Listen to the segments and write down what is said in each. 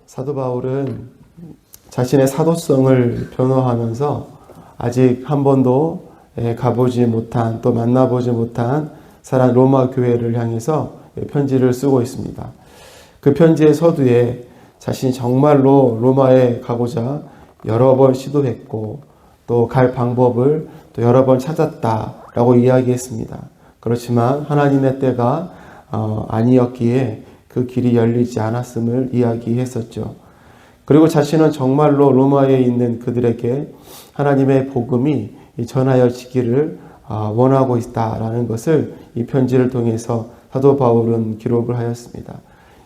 사도 바울은 자신의 사도성을 변호하면서 아직 한 번도 가보지 못한, 또 만나보지 못한 사랑 로마 교회를 향해서 편지를 쓰고 있습니다. 그 편지의 서두에 자신이 정말로 로마에 가고자 여러 번 시도했고 또 갈 방법을 또 여러 번 찾았다라고 이야기했습니다. 그렇지만 하나님의 때가 아니었기에 그 길이 열리지 않았음을 이야기했었죠. 그리고 자신은 정말로 로마에 있는 그들에게 하나님의 복음이 전하여지기를 원하고 있다라는 것을 이 편지를 통해서 사도 바울은 기록을 하였습니다.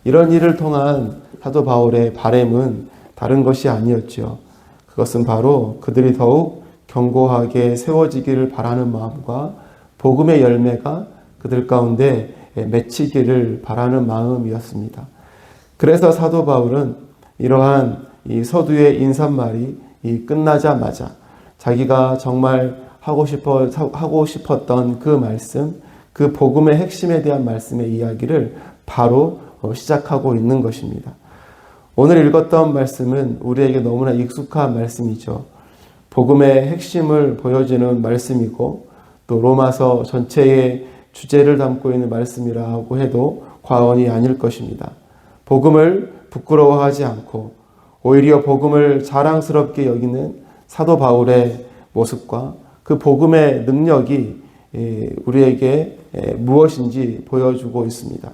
이런 일을 통한 사도 바울의 바람은 다른 것이 아니었죠. 그것은 바로 그들이 더욱 견고하게 세워지기를 바라는 마음과 복음의 열매가 그들 가운데 맺히기를 바라는 마음이었습니다. 그래서 사도 바울은 이러한 이 서두의 인사말이 끝나자마자 자기가 정말 하고 싶었던 그 말씀, 그 복음의 핵심에 대한 말씀의 이야기를 바로 시작하고 있는 것입니다. 오늘 읽었던 말씀은 우리에게 너무나 익숙한 말씀이죠. 복음의 핵심을 보여주는 말씀이고 또 로마서 전체의 주제를 담고 있는 말씀이라고 해도 과언이 아닐 것입니다. 복음을 부끄러워하지 않고 오히려 복음을 자랑스럽게 여기는 사도 바울의 모습과 그 복음의 능력이 우리에게 무엇인지 보여주고 있습니다.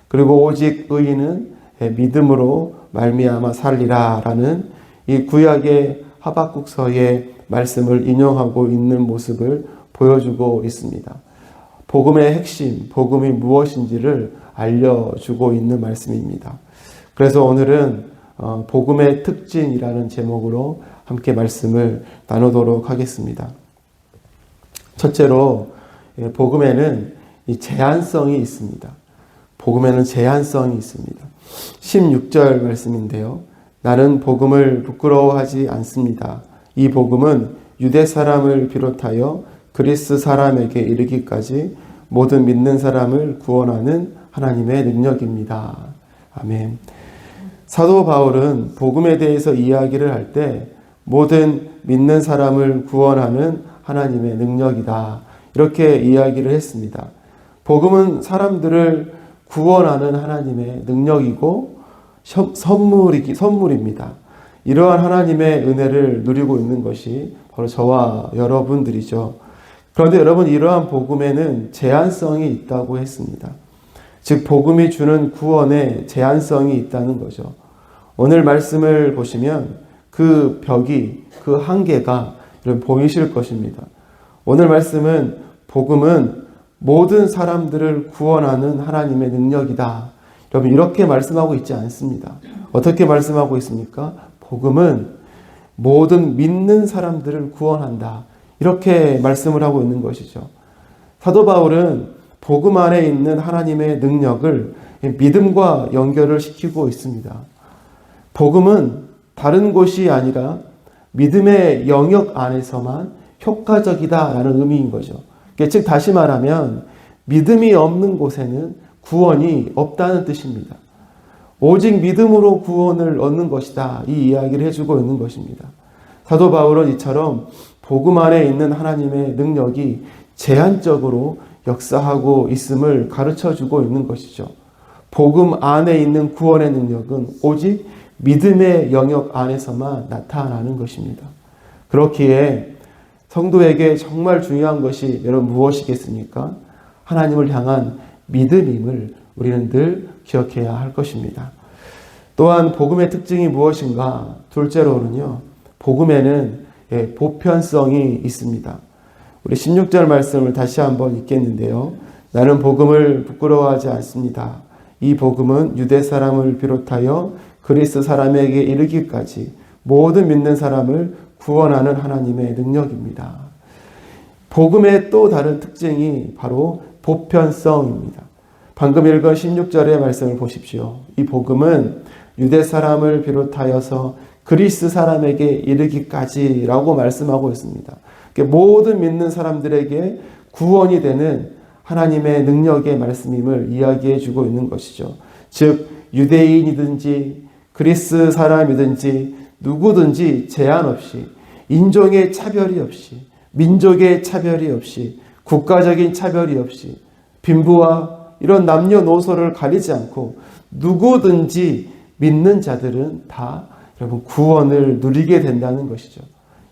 그리고 오직 의인은 믿음으로 말미암아 살리라라는 이 구약의 하박국서의 말씀을 인용하고 있는 모습을 보여주고 있습니다. 복음의 핵심, 복음이 무엇인지를 알려주고 있는 말씀입니다. 그래서 오늘은 복음의 특징이라는 제목으로 함께 말씀을 나누도록 하겠습니다. 첫째로 복음에는 이 제한성이 있습니다. 복음에는 제한성이 있습니다. 16절 말씀인데요. 나는 복음을 부끄러워하지 않습니다. 이 복음은 유대 사람을 비롯하여 그리스 사람에게 이르기까지 모든 믿는 사람을 구원하는 하나님의 능력입니다. 아멘. 사도 바울은 복음에 대해서 이야기를 할 때 모든 믿는 사람을 구원하는 하나님의 능력이다. 이렇게 이야기를 했습니다. 복음은 사람들을 구원하는 하나님의 능력이고 선물입니다. 이러한 하나님의 은혜를 누리고 있는 것이 바로 저와 여러분들이죠. 그런데 여러분, 이러한 복음에는 제한성이 있다고 했습니다. 즉 복음이 주는 구원에 제한성이 있다는 거죠. 오늘 말씀을 보시면 그 벽이, 그 한계가 보이실 것입니다. 오늘 말씀은 복음은 모든 사람들을 구원하는 하나님의 능력이다. 여러분, 이렇게 말씀하고 있지 않습니다. 어떻게 말씀하고 있습니까? 복음은 모든 믿는 사람들을 구원한다. 이렇게 말씀을 하고 있는 것이죠. 사도 바울은 복음 안에 있는 하나님의 능력을 믿음과 연결을 시키고 있습니다. 복음은 다른 곳이 아니라 믿음의 영역 안에서만 효과적이다라는 의미인 거죠. 즉 다시 말하면 믿음이 없는 곳에는 구원이 없다는 뜻입니다. 오직 믿음으로 구원을 얻는 것이다. 이 이야기를 해주고 있는 것입니다. 사도 바울은 이처럼 복음 안에 있는 하나님의 능력이 제한적으로 역사하고 있음을 가르쳐주고 있는 것이죠. 복음 안에 있는 구원의 능력은 오직 믿음의 영역 안에서만 나타나는 것입니다. 그렇기에 성도에게 정말 중요한 것이 여러분 무엇이겠습니까? 하나님을 향한 믿음임을 우리는 늘 기억해야 할 것입니다. 또한 복음의 특징이 무엇인가? 둘째로는요, 복음에는 보편성이 있습니다. 우리 16절 말씀을 다시 한번 읽겠는데요. 나는 복음을 부끄러워하지 않습니다. 이 복음은 유대 사람을 비롯하여 그리스 사람에게 이르기까지 모든 믿는 사람을 구원하는 하나님의 능력입니다. 복음의 또 다른 특징이 바로 보편성입니다. 방금 읽은 16절의 말씀을 보십시오. 이 복음은 유대 사람을 비롯하여서 그리스 사람에게 이르기까지라고 말씀하고 있습니다. 모든 믿는 사람들에게 구원이 되는 하나님의 능력의 말씀임을 이야기해 주고 있는 것이죠. 즉 유대인이든지 그리스 사람이든지 누구든지 제한 없이, 인종의 차별이 없이, 민족의 차별이 없이, 국가적인 차별이 없이, 빈부와 이런 남녀노소를 가리지 않고 누구든지 믿는 자들은 다 여러분 구원을 누리게 된다는 것이죠.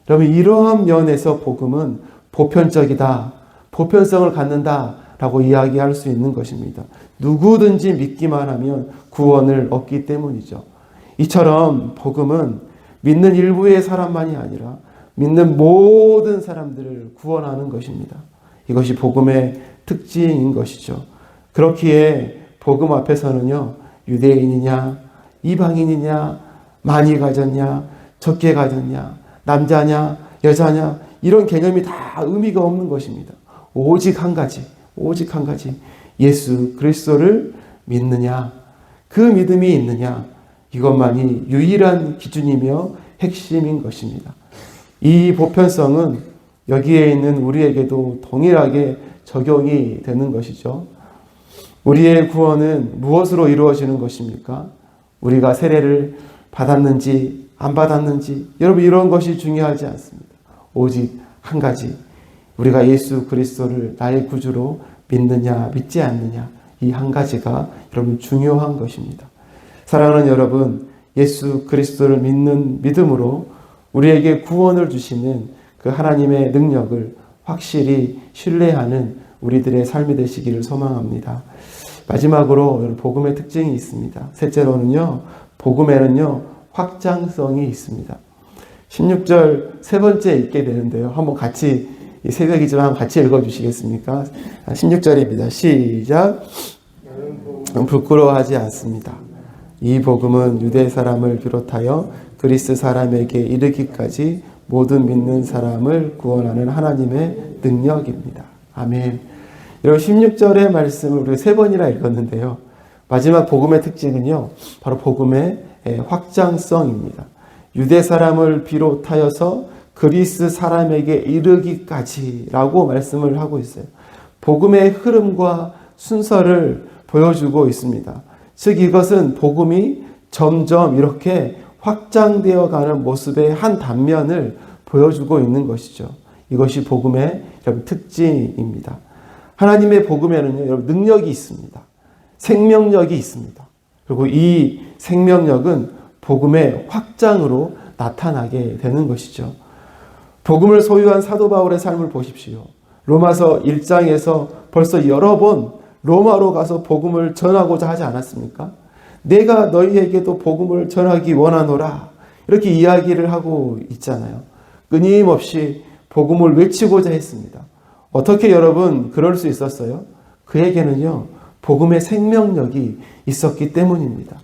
여러분, 이러한 면에서 복음은 보편적이다, 보편성을 갖는다라고 이야기할 수 있는 것입니다. 누구든지 믿기만 하면 구원을 얻기 때문이죠. 이처럼 복음은 믿는 일부의 사람만이 아니라 믿는 모든 사람들을 구원하는 것입니다. 이것이 복음의 특징인 것이죠. 그렇기에 복음 앞에서는요, 유대인이냐, 이방인이냐, 많이 가졌냐, 적게 가졌냐, 남자냐, 여자냐, 이런 개념이 다 의미가 없는 것입니다. 오직 한 가지, 오직 한 가지. 예수 그리스도를 믿느냐, 그 믿음이 있느냐, 이것만이 유일한 기준이며 핵심인 것입니다. 이 보편성은 여기에 있는 우리에게도 동일하게 적용이 되는 것이죠. 우리의 구원은 무엇으로 이루어지는 것입니까? 우리가 세례를 받았는지 안 받았는지, 여러분, 이런 것이 중요하지 않습니다. 오직 한 가지, 우리가 예수 그리스도를 나의 구주로 믿느냐 믿지 않느냐, 이 한 가지가 여러분 중요한 것입니다. 사랑하는 여러분, 예수 그리스도를 믿는 믿음으로 우리에게 구원을 주시는 그 하나님의 능력을 확실히 신뢰하는 우리들의 삶이 되시기를 소망합니다. 마지막으로 복음의 특징이 있습니다. 셋째로는요, 복음에는요 확장성이 있습니다. 16절 세 번째 읽게 되는데요, 한번 같이, 새벽이지만 같이 읽어주시겠습니까? 16절입니다. 시작. 부끄러워하지 않습니다. 이 복음은 유대 사람을 비롯하여 그리스 사람에게 이르기까지 모든 믿는 사람을 구원하는 하나님의 능력입니다. 아멘. 여러분, 16절의 말씀을 우리가 세 번이나 읽었는데요, 마지막 복음의 특징은요, 바로 복음의 확장성입니다. 유대 사람을 비롯하여서 그리스 사람에게 이르기까지라고 말씀을 하고 있어요. 복음의 흐름과 순서를 보여주고 있습니다. 즉, 이것은 복음이 점점 이렇게 확장되어 가는 모습의 한 단면을 보여주고 있는 것이죠. 이것이 복음의 특징입니다. 하나님의 복음에는요, 여러분, 능력이 있습니다. 생명력이 있습니다. 그리고 이 생명력은 복음의 확장으로 나타나게 되는 것이죠. 복음을 소유한 사도 바울의 삶을 보십시오. 로마서 1장에서 벌써 여러 번 로마로 가서 복음을 전하고자 하지 않았습니까? 내가 너희에게도 복음을 전하기 원하노라, 이렇게 이야기를 하고 있잖아요. 끊임없이 복음을 외치고자 했습니다. 어떻게 여러분 그럴 수 있었어요? 그에게는요, 복음의 생명력이 있었기 때문입니다.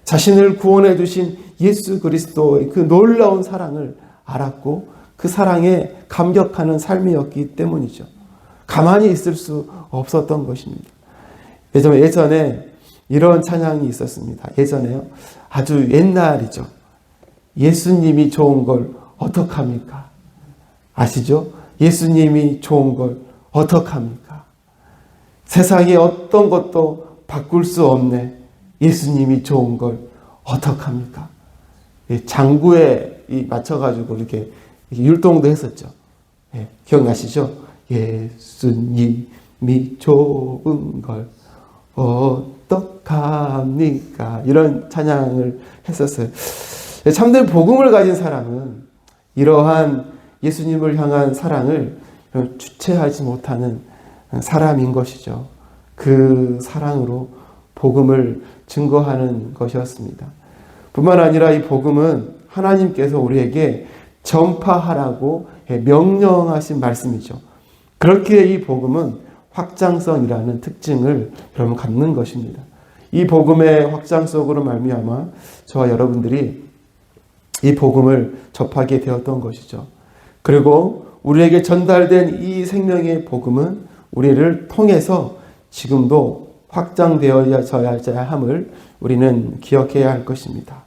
자신을 구원해 주신 예수 그리스도의 그 놀라운 사랑을 알았고 그 사랑에 감격하는 삶이었기 때문이죠. 가만히 있을 수 없었던 것입니다. 예전에 이런 찬양이 있었습니다. 예전에요, 아주 옛날이죠. 예수님이 좋은 걸 어떡합니까? 아시죠? 예수님이 좋은 걸 어떡합니까? 세상에 어떤 것도 바꿀 수 없네. 예수님이 좋은 걸 어떡합니까? 장구에 맞춰가지고 이렇게 율동도 했었죠. 예, 기억나시죠? 예수님이 좋은 걸 어떡합니까? 이런 찬양을 했었어요. 참된 복음을 가진 사람은 이러한 예수님을 향한 사랑을 주체하지 못하는 사람인 것이죠. 그 사랑으로 복음을 증거하는 것이었습니다. 뿐만 아니라 이 복음은 하나님께서 우리에게 전파하라고 명령하신 말씀이죠. 그렇기에 이 복음은 확장성이라는 특징을 여러분 갖는 것입니다. 이 복음의 확장성으로 말미암아 저와 여러분들이 이 복음을 접하게 되었던 것이죠. 그리고 우리에게 전달된 이 생명의 복음은 우리를 통해서 지금도 확장되어져야 함을 우리는 기억해야 할 것입니다.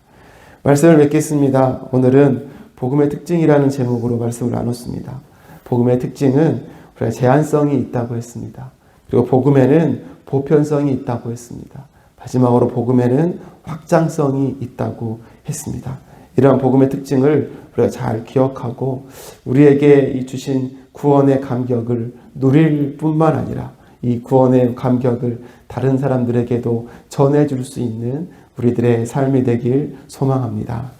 말씀을 맺겠습니다. 오늘은 복음의 특징이라는 제목으로 말씀을 나눴습니다. 복음의 특징은 우리가 제한성이 있다고 했습니다. 그리고 복음에는 보편성이 있다고 했습니다. 마지막으로 복음에는 확장성이 있다고 했습니다. 이러한 복음의 특징을 우리가 잘 기억하고 우리에게 이 주신 구원의 감격을 누릴 뿐만 아니라 이 구원의 감격을 다른 사람들에게도 전해줄 수 있는 우리들의 삶이 되길 소망합니다.